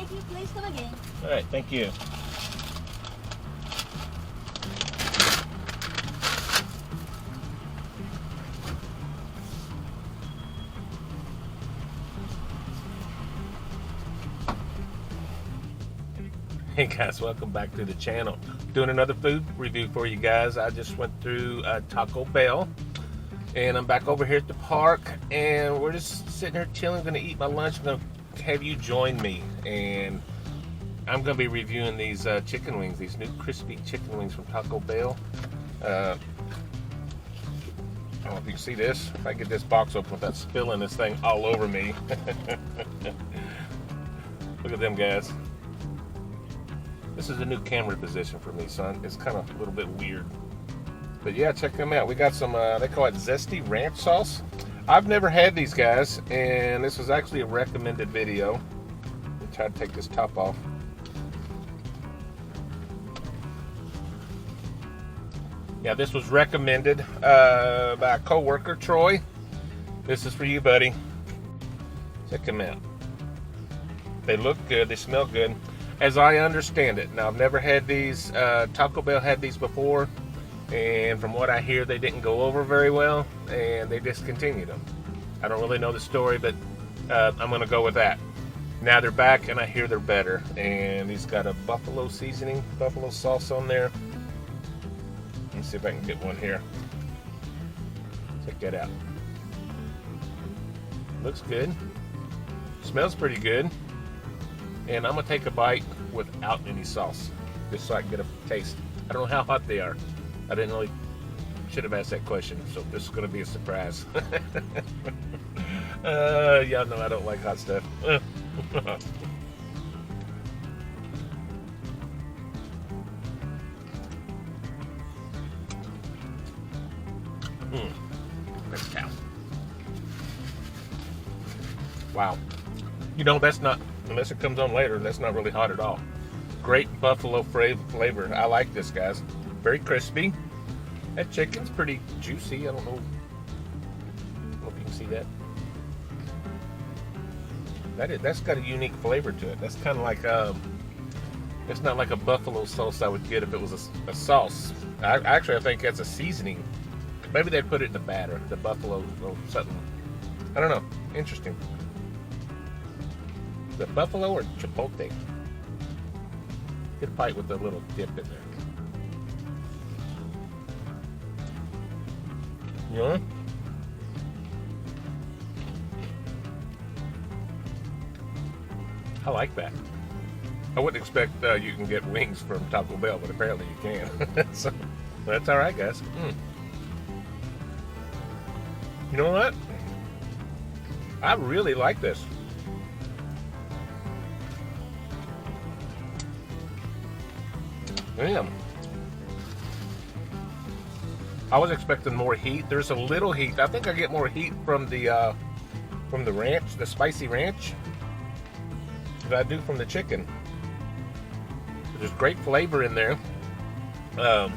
Thank you. Please come again. All right, thank you. Hey guys, welcome back to the channel. Doing another food review for you guys. I just went through Taco Bell and I'm back over here at the park and we're just sitting here chilling, gonna eat my lunch. I'm gonna have you join me and I'm gonna be reviewing these chicken wings, these new crispy chicken wings from Taco Bell. I don't know if you can see this. If I get this box open without spilling this thing all over me. Look at them guys. This is a new camera position for me, son. It's kind of a little bit weird. But yeah, check them out. We got some, they call it zesty ranch sauce. I've never had these guys, and this was actually a recommended video. Let me try to take this top off. Yeah, this was recommended by a co-worker, Troy. This is for you, buddy. Check them out. They look good. They smell good. As I understand it, now I've never had these, Taco Bell had these before, and from what I hear, they didn't go over very well, and they discontinued them. I don't really know the story, but I'm gonna go with that. Now they're back, and I hear they're better, and he's got a buffalo seasoning, buffalo sauce on there. Let me see if I can get one here. Check that out. Looks good. Smells pretty good. And I'm gonna take a bite without any sauce, just so I can get a taste. I don't know how hot they are. I didn't really, should have asked that question, so this is gonna be a surprise. Y'all know I don't like hot stuff. Let's count. Wow. You know, that's not, unless it comes on later, that's not really hot at all. Great buffalo flavor. I like this, guys. Very crispy. That chicken's pretty juicy. I don't know if you can see that. That's got a unique flavor to it. That's kind of like it's not like a buffalo sauce I would get if it was a sauce. I think that's a seasoning. Maybe they put it in the batter, the buffalo or something. I don't know. Interesting. The buffalo or chipotle? Get a bite with a little dip in there. Yeah. I like that. I wouldn't expect you can get wings from Taco Bell, but apparently you can. So that's all right, guys. You know what? I really like this. Damn. I was expecting more heat. There's a little heat. I think I get more heat from the ranch, the spicy ranch, than I do from the chicken. There's great flavor in there. The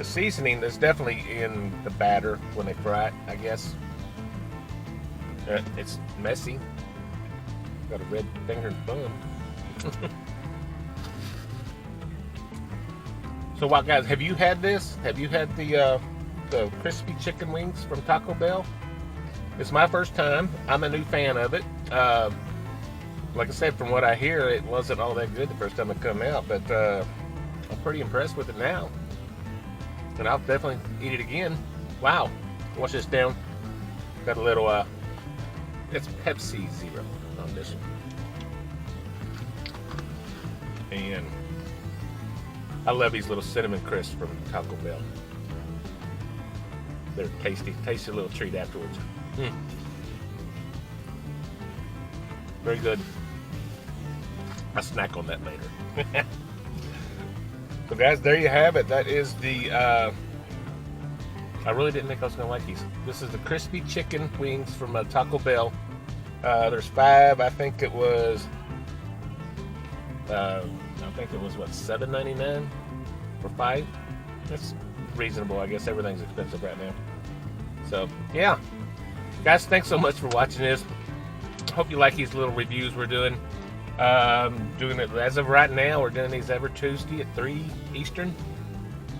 seasoning is definitely in the batter when they fry it, I guess. It's messy. Got a red fingered thumb. So, what guys? Have you had this? Have you had the crispy chicken wings from Taco Bell? It's my first time. I'm a new fan of it. Like I said, from what I hear, it wasn't all that good the first time it come out, but I'm pretty impressed with it now, and I'll definitely eat it again. Wow! Wash this down. Got a little it's Pepsi Zero on this one, and I love these little cinnamon crisps from Taco Bell. They're tasty little treat afterwards. Very good. I'll snack on that later. So guys, there you have it. That is the, I really didn't think I was gonna like these. This is the crispy chicken wings from Taco Bell. There's 5, I think it was, what, $7.99 for 5? That's reasonable. I guess everything's expensive right now. So yeah, guys, thanks so much for watching this. Hope you like these little reviews we're doing. Doing it as of right now. We're doing these every Tuesday at 3 Eastern.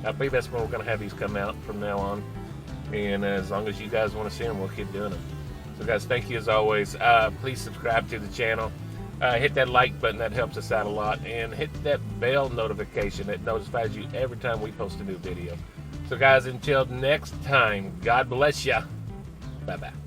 I believe that's when we're going to have these come out from now on. And as long as you guys want to see them, we'll keep doing them. So guys, thank you as always. Please subscribe to the channel. Hit that like button, that helps us out a lot. And hit that bell notification that notifies you every time we post a new video. So guys, until next time, God bless ya. Bye-bye.